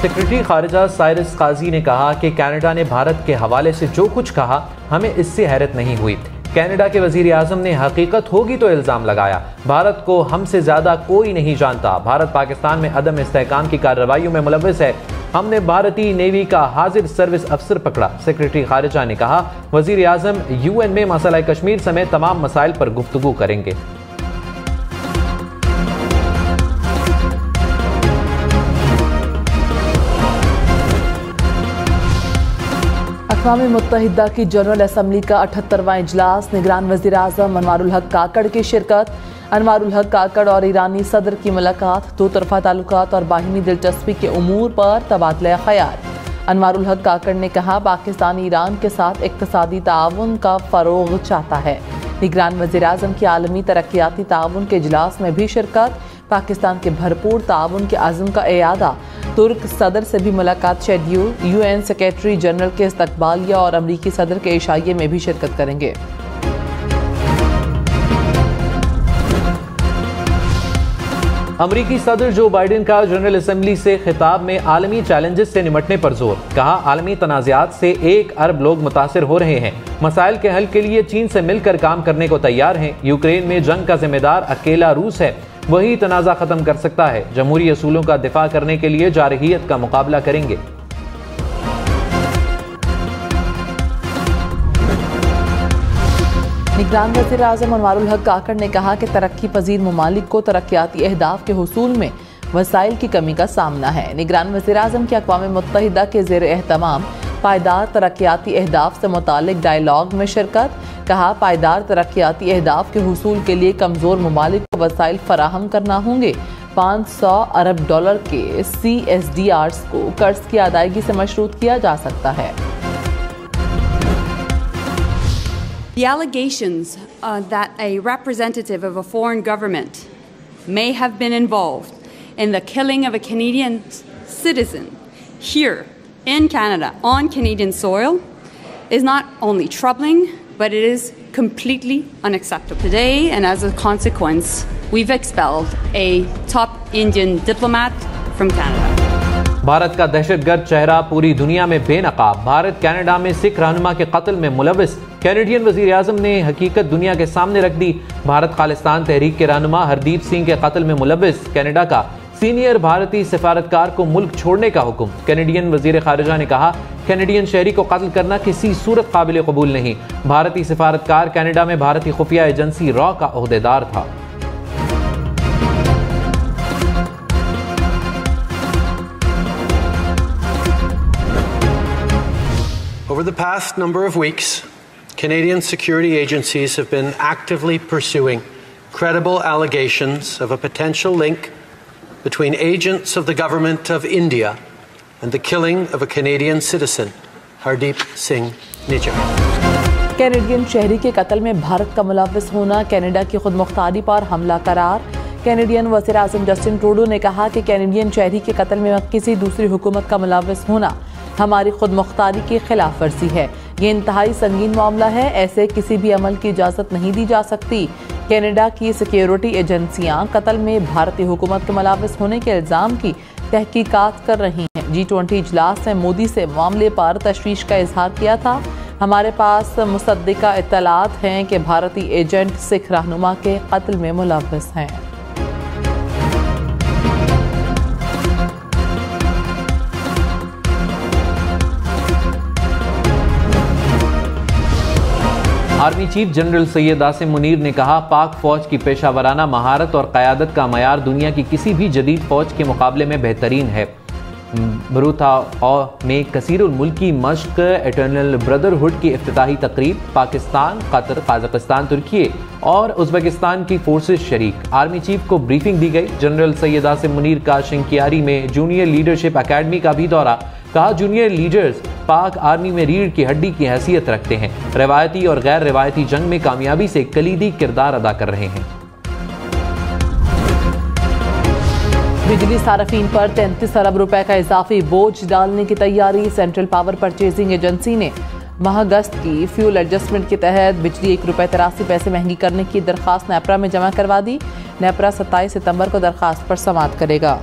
Secretary खारिजा Cyrus काजी ने कहा कि कनाडा ने भारत के हवाले से जो कुछ कहा हमें इससे हैरत नहीं हुई। कनाडा के वजीर आजम ने हकीकत होगी तो इल्ज़ाम लगाया, भारत को हमसे ज़्यादा कोई नहीं जानता। भारत पाकिस्तान में अदम इस्तेहकाम की कार्रवाइयों में मुलव्विस है। हमने भारतीय नेवी का हाजिर सर्विस अफसर पकड़ा। सेक्रेटरी खारिजा ने कहा, वजीर आजम UN में मसला कश्मीर समेत तमाम मसाइल पर गुफ्तगू करेंगे। अक़वाम मुत्तहिदा की जनरल असम्बली का 78वां इजलास, निगरान वज़ीर आज़म अनवारुल हक काकड़ की शिरकत। अनवारुल हक काकड़ और ईरानी सदर की मुलाकात, दो तरफ़ा ताल्लुकात और बाहिनी दिलचस्पी के उमूर पर तबादला ख़याल। अनवारुल हक काकड़ ने कहा, पाकिस्तान ईरान के साथ इक़्तिसादी ताउन का फ़रोग़ चाहता है। निगरान वज़ीर आज़म की आलमी तरक्याती ताउन के इजलास में भी शिरकत। पाकिस्तान के भरपूर ताउन के अज़्म का इयादा। तुर्क सदर से भी मुलाकात शेड्यूल। UN सेक्रेटरी जनरल के इस्तकबालिया और अमरीकी सदर के इशाइये में भी शिरकत करेंगे। अमरीकी सदर जो बाइडेन का जनरल असम्बली से खिताब में आलमी चैलेंजेस से निमटने पर जोर। कहा, आलमी तनाज़ात से 1 अरब लोग मुतासिर हो रहे हैं। मसाइल के हल के लिए चीन से मिलकर काम करने को तैयार हैं। यूक्रेन में जंग का जिम्मेदार अकेला रूस है, वही तनाज़ा ख़त्म कर सकता है। जमहूरी असूलों का दिफा करने के लिए जारहियत का मुकाबला करेंगे। निगरान वज़ीर आज़म अनवारुल हक काकड़ ने कहा कि तरक्की पजीर ममालिक को तरक्याती अहदाफ के हुसूल में वसाइल की कमी का सामना है। निगरान वज़ीर आज़म की अक़वाम मुत्तहिदा के ज़ेर एहतमाम पायदार तरक्याती अहदाफ से मुतालिक डायलॉग में शिरकत। कहा, पायदार तरक्याती अहदाफ के हुसूल के लिए कमज़ोर ममालिक को वसाइल फराहम करना होंगे। 500 अरब डॉलर के CSDRs को कर्ज की अदायगी से मशरूत किया जा सकता है। The allegations that a representative of a foreign government may have been involved in the killing of a Canadian citizen here in Canada on Canadian soil is not only troubling, but it is completely unacceptable. Today, and as a consequence, we've expelled a top Indian diplomat from Canada. Bharat का दहशतगर्द चेहरा पूरी दुनिया में बेनकाब। Bharat Canada में सिख रहनुमा के कत्ल में मुलव्विस। कैनेडियन वजीर आज़म ने हकीकत दुनिया के सामने रख दी। भारत खालिस्तान तहरीक के रहनुमा हरदीप सिंह के कत्ल में मुलव्विस। कनाडा का सीनियर भारतीय सफारतकार को मुल्क छोड़ने का हुक्म। कैनेडियन वजीर खारिजा ने कहा, कैनेडियन शहरी को कत्ल करना किसी सूरत काबिल कबूल नहीं। भारतीय सफारतकार कनाडा में भारतीय खुफिया एजेंसी रॉ का ओहदेदार था। Over the past number of weeks, Canadian security agencies have been actively pursuing credible allegations of a potential link between agents of the government of India and the killing of a Canadian citizen, Hardeep Singh Nijjar. Canadian शहरी के कत्ल में भारत का मुलव्विस होना Canada की खुद मुख्तारी पर हमला करार। कैनेडियन वज़ीर आज़म जस्टिन ट्रूडो ने कहा कि कैनेडियन शहरी के कत्ल में किसी दूसरी हुकूमत का मुलव्विस होना हमारी खुद मुख्तारी की खिलाफ वर्जी है। ये इंतहाई संगीन मामला है, ऐसे किसी भी अमल की इजाज़त नहीं दी जा सकती। कनाडा की सिक्योरिटी एजेंसियां कत्ल में भारतीय हुकूमत के मुलव्विस होने के इल्ज़ाम की तहकीकात कर रही हैं। G20 इजलास में मोदी से मामले पर तशवीश का इजहार किया था। हमारे पास मुसद्दिका इत्तलात हैं कि भारतीय एजेंट सिख रहनुमा के कत्ल में मुलव्विस हैं। Army chief general Syed Asim Munir ने कहा, पाक फौज की पेशावराना महारत और क़यादत का मयार दुनिया की किसी भी जदीद फौज के मुकाबले में बेहतरीन है। बरूथा में कसीरुल मुल्की मश्क एटर्नल ब्रदरहुड की इफ्तिताही तकरीब। पाकिस्तान, कतर, काज़ाकिस्तान, तुर्की और उज़्बेकिस्तान की फोर्सेस शरीक। आर्मी चीफ को ब्रीफिंग दी गई। जनरल सैयद आसिम मुनीर का शिंकियारी में जूनियर लीडरशिप अकेडमी का भी दौरा। कहा, जूनियर लीडर्स पाक आर्मी में रीढ़ की हड्डी की हैसियत रखते हैं, रवायती और गैर रवायती जंग में कामयाबी से कलीदी किरदार अदा कर रहे हैं। बिजली सार्फिन पर 33 अरब रुपए का इजाफी बोझ डालने की तैयारी। सेंट्रल पावर परचेजिंग एजेंसी ने माह अगस्त की फ्यूल एडजस्टमेंट के तहत बिजली ₹1.83 महंगी करने की दरख्वास्त नेपरा में जमा करवा दी। नेपरा 27 सितंबर को दरख्वास्त पर समाअत करेगा।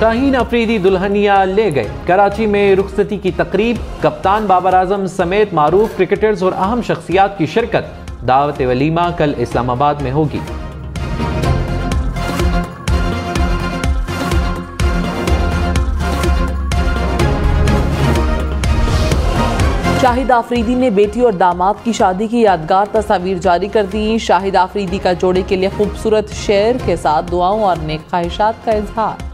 शाहीन अफरीदी दुल्हनिया ले गए। कराची में रुखसती की तकरीब, कप्तान बाबर आजम समेत मारूफ क्रिकेटर्स और अहम शख्सियात की शिरकत। दावत वलीमा कल इस्लामाबाद में होगी। शाहिद आफरीदी ने बेटी और दामाद की शादी की यादगार तस्वीर जारी कर दी। शाहिद आफरीदी का जोड़े के लिए खूबसूरत शेर के साथ दुआओं और नेक ख्वाहिशात का इजहार।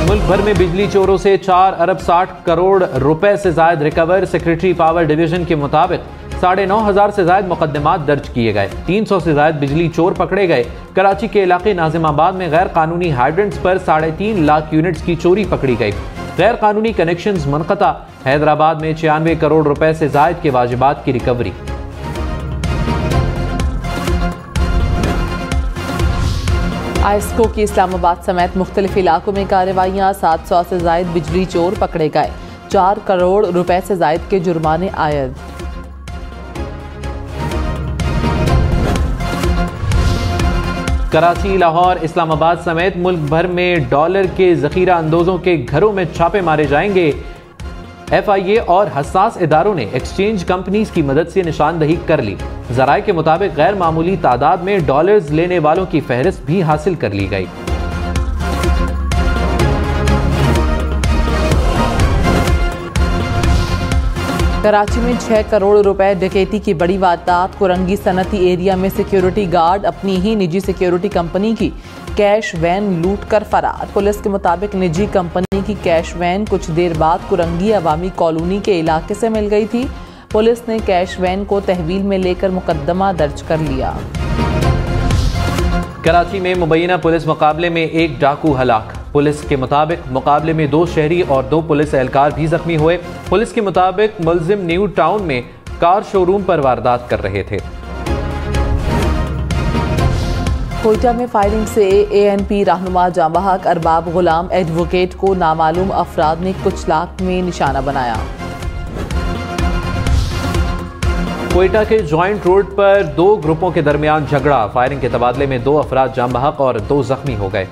मुल्क भर में बिजली चोरों से 4 अरब 60 करोड़ रुपए से जायद रिकवर। सेक्रेटरी पावर डिवीजन के मुताबिक 9,500 से जायद मुकदमात दर्ज किए गए। 300 से जायद बिजली चोर पकड़े गए। कराची के इलाके नाजिमाबाद में गैर कानूनी हाइड्रेंट्स पर 3.5 लाख यूनिट्स की चोरी पकड़ी गई। गैर कानूनी कनेक्शंस मुनक़ता। हैदराबाद में 96 करोड़ रुपए से जायद के वाजिबात की रिकवरी। आइस्को की इस्लामाबाद समेत मुख्तलिफ इलाकों में कार्रवाइयाँ। 700 से जायद बिजली चोर पकड़े गए। 4 करोड़ रुपए से जायद के जुर्माने आयद। कराची, लाहौर, इस्लामाबाद समेत मुल्क भर में डॉलर के जखीरा अंदोजों के घरों में छापे मारे जाएंगे। FIA और हसास इदारों ने एक्सचेंज कंपनीज की मदद से निशानदही कर ली। जराये के मुताबिक गैर मामूली तादाद में डॉलर्स लेने वालों की फहरिस्त भी हासिल कर ली गई। कराची में 6 करोड़ रुपए डकैती की बड़ी वारदात। कुरंगी सनती एरिया में सिक्योरिटी गार्ड अपनी ही निजी सिक्योरिटी कंपनी की कैश वैन लूट कर फरार। पुलिस के मुताबिक निजी कंपनी की कैश वैन कुछ देर बाद कुरंगी अवामी कॉलोनी के इलाके से मिल गई थी। पुलिस ने कैश वैन को तहवील में लेकर मुकदमा दर्ज कर लिया। कराची में मुबैना पुलिस मुकाबले में एक डाकू हलाक। पुलिस के मुताबिक मुकाबले में 2 शहरी और 2 पुलिस एहलकार भी जख्मी हुए। पुलिस के मुताबिक मुलजिम न्यू टाउन में कार शोरूम पर वारदात कर रहे थे। कोयटा में फायरिंग से ANP रहनुमा जांबहक अरबाब गुलाम एडवोकेट को नामालूम अफराद ने कुछ लाख में निशाना बनाया। कोयटा के जॉइंट रोड पर 2 ग्रुपों के दरमियान झगड़ा। फायरिंग के तबादले में 2 अफराद जांबहक और 2 जख्मी हो गए।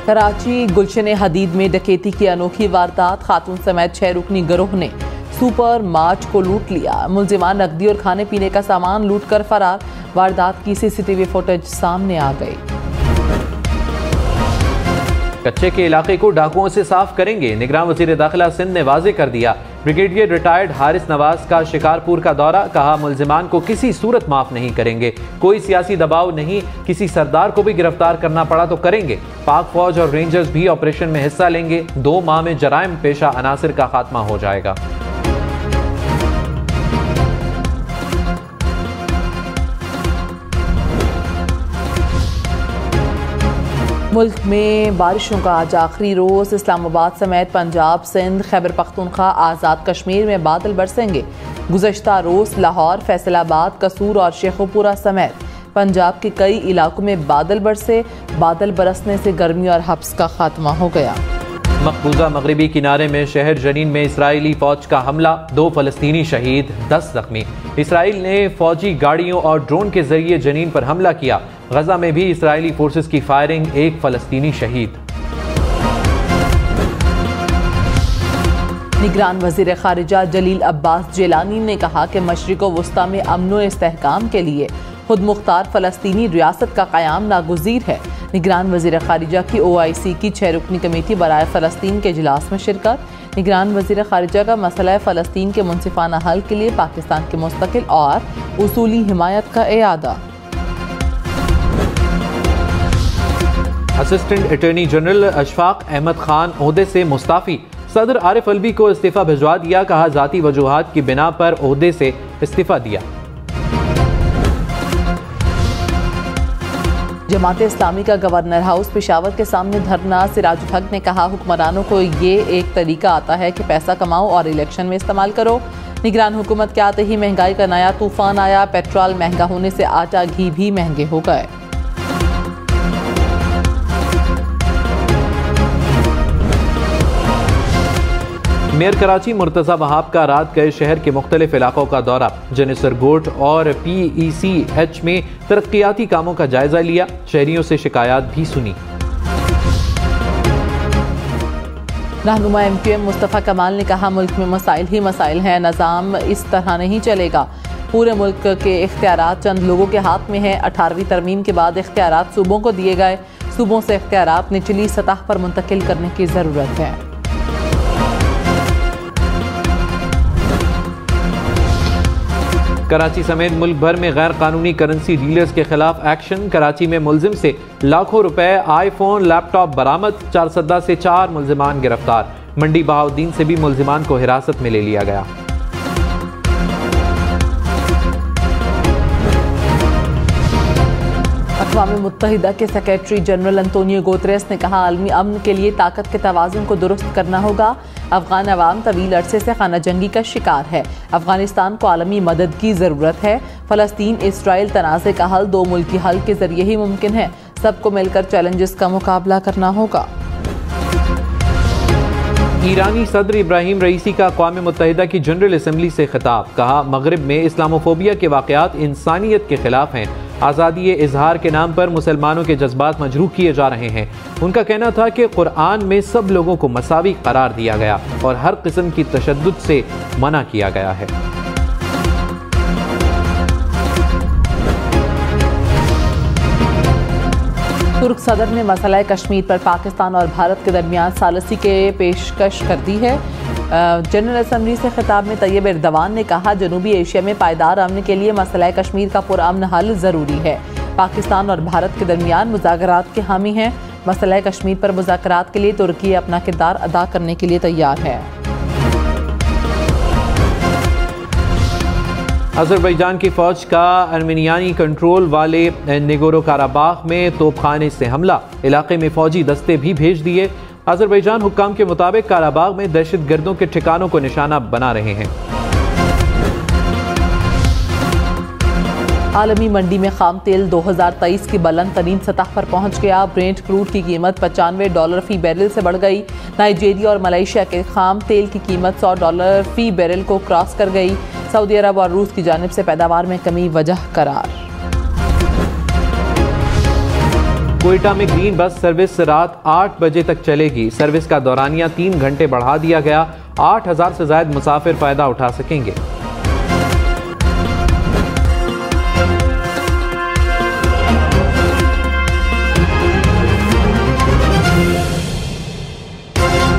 कराची गुलशन हदीद में डकैती की अनोखी वारदात। खातून समेत 6 रुकनी गिरोह ने सुपर मार्ट को लूट लिया। मुलजिमान नकदी और खाने पीने का सामान लूट कर फरार। वारदात की CCTV फुटेज सामने आ गई। कच्चे के इलाके को डाकुओं से साफ करेंगे। निगरान वजीर दाखिला सिंध ने वाजे कर दिया। ब्रिगेडियर रिटायर्ड हारिस नवाज का शिकारपुर का दौरा। कहा मुलजिमान को किसी सूरत माफ नहीं करेंगे। कोई सियासी दबाव नहीं। किसी सरदार को भी गिरफ्तार करना पड़ा तो करेंगे। पाक फौज और रेंजर्स भी ऑपरेशन में हिस्सा लेंगे। 2 माह में जराइम पेशा अनासिर का खात्मा हो जाएगा। मुल्क में बारिशों का आज आखिरी रोज। इस्लामाबाद समेत पंजाब, सिंध, खैबर पख्तूनख्वा, आज़ाद कश्मीर में बादल बरसेंगे। गुज़श्ता रोज लाहौर, फैसलाबाद, कसूर और शेखोपुरा समेत पंजाब के कई इलाकों में बादल बरसे। बादल बरसने से गर्मी और हब्स का खात्मा हो गया। मकबूजा मगरबी किनारे में शहर जनीन में इसराइली फौज का हमला। 2 फलस्तीनी शहीद, 10 जख्मी। इसराइल ने फौजी गाड़ियों और ड्रोन के जरिए जनीन पर हमला किया। गजा में भी इसराइली फोर्सेस की फायरिंग, 1 फलस्तीनी शहीद। निगरान वजीर खारिजा जलील अब्बास जेलानी ने कहा कि मशरिक़ वस्ता में अमन व इस्तेहकाम के लिए खुद मुख्तार फ़लस्तीनी रियासत का क़याम नागुज़ीर है। निगरान वजीर खारिजा की OIC की 6 रुकनी कमेटी बराए फ़लस्तीन के इजलास में शिरकत। निगरान वजीर खारिजा का मसला फ़लस्तीन के मुनसिफाना हल के लिए पाकिस्तान के मुस्तकिल और उसूली हिमायत का इयादा। Assistant attorney general Ashfaq Ahmed Khan ओहदे से मुस्ताफ़ी। सदर आरिफ अलवी को इस्तीफ़ा भिजवा दिया। कहा ज़ाती वजूहात की बिना पर ओहदे से इस्तीफ़ा दिया। जमात इस्लामी का गवर्नर हाउस पेशावर के सामने धरना। सिराजुल हक ने कहा हुक्मरानों को ये एक तरीका आता है कि पैसा कमाओ और इलेक्शन में इस्तेमाल करो। निगरान हुकूमत के आते ही महंगाई का नया तूफान आया। पेट्रोल महंगा होने से आटा घी भी महंगे हो गए। मेयर कराची मुर्तज़ा वहाब का रात गए शहर के मुख्तलिफ इलाकों का दौरा। जेनिसर गोट और PECH में तरक्याती कामों का जायजा लिया। शहरियों से शिकायत भी सुनी। रहनुमा MQM मुस्तफ़ा कमाल ने कहा, मुल्क में मसाइल ही मसाइल हैं, निज़ाम इस तरह नहीं चलेगा। पूरे मुल्क के इख्तियारात चंद लोगों के हाथ में हैं। 18वीं तरमीम के बाद इख्तियारात सूबों को दिए गए। सूबों से इख्तियारात निचली सतह पर मुंतकिल करने की ज़रूरत है। कराची समेत मुल्क भर में गैर कानूनी करेंसी डीलर्स के खिलाफ एक्शन। कराची में मुलजिम से लाखों रुपए, आईफोन, लैपटॉप बरामद। 4 सद्दा से 4 मुलजिमान गिरफ्तार। मंडी बहाउद्दीन से भी मुलजिमान को हिरासत में ले लिया गया। अक़वाम मुत्तहिदा के सेक्रेटरी जनरल अंतोनियो गुतेरेस ने कहा, आलमी अमन के लिए ताकत के तवाज़ुन को दुरुस्त करना होगा। अफगान अवाम तवील अरसे से खाना जंगी का शिकार है। अफगानिस्तान को आलमी मदद की ज़रूरत है। फ़लस्तीन इसराइल तनाज़े का हल 2 मुल्की हल के ज़रिए ही मुमकिन है। सबको मिलकर चैलेंजेस का मुकाबला करना होगा। ईरानी सदर इब्राहिम रईसी का अक़वाम मुत्तहिदा की जनरल असम्बली से खिताब। कहा, मगरिब में इस्लामोफोबिया के वाक़यात इंसानियत के खिलाफ हैं। आज़ादी इजहार के नाम पर मुसलमानों के जज्बात मजरूह किए जा रहे हैं। उनका कहना था कि कुरान में सब लोगों को मसावी करार दिया गया और हर किस्म की तशद्दुद से मना किया गया है। तुर्क सदर ने मसला कश्मीर पर पाकिस्तान और भारत के दरमियान सालसी के पेशकश कर दी है। जनरल असम्बली से खिताब में तैयब एर्दवान ने कहा, जनूबी एशिया में पायदार अमन के लिए मसला कश्मीर का पुरअमन हल ज़रूरी है। पाकिस्तान और भारत के दरमियान मुज़ाकरात के हामी हैं। मसला कश्मीर पर मुज़ाकरात के लिए तुर्की अपना किरदार अदा करने के लिए तैयार है। अज़रबैजान की फ़ौज का अर्मेनियानी कंट्रोल वाले निगोरो काराबाख में तोपखाने से हमला। इलाके में फ़ौजी दस्ते भी भेज दिए। अज़रबैजान हुक्काम के मुताबिक काराबाग में दहशतगर्दों के ठिकानों को निशाना बना रहे हैं। आलमी मंडी में खाम तेल 2023 की बुलंद तरीन सतह पर पहुंच गया। ब्रेंट क्रूड की कीमत $95 फी बैरल से बढ़ गई। नाइजीरिया और मलेशिया के खाम तेल की कीमत $100 फी बैरल को क्रॉस कर गई। सऊदी अरब और रूस की जानिब से पैदावार में कमी वजह करार। कोयटा में ग्रीन बस सर्विस रात 8 बजे तक चलेगी। सर्विस का दौरानिया 3 घंटे बढ़ा दिया गया। 8,000 से ज्यादा मुसाफिर फायदा उठा सकेंगे।